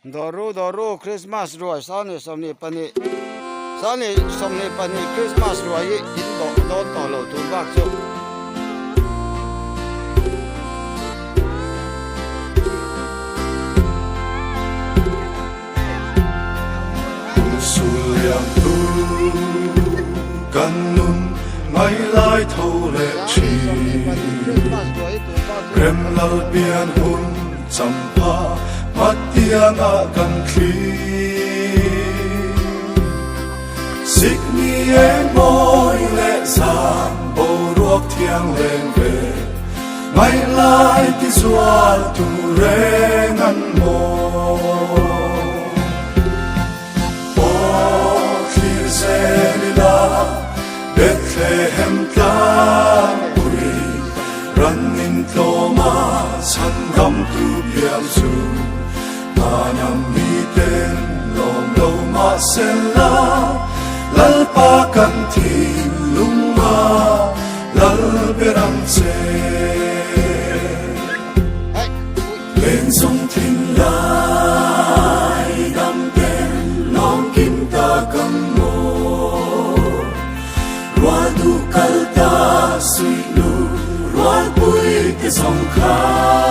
Doru Christmas ruai sani somni pani Christmas ruai in do to lo tu bak chu suliam tu kanun ngay lai thâu lệ chi rem lal bian hun champa matiang a kan khi sikni en boy lệ sang bo ruok thiang lên về ngay lai ti zual tu re ngan mo Bethlehem tan uri running toma sangam tu biang su manam mi ten lom lo ma sela lalpa kan thi lunga lal berang se lên sông thiên lai đam ten long kim ta cầm du kalta sui lu rual pui te song kha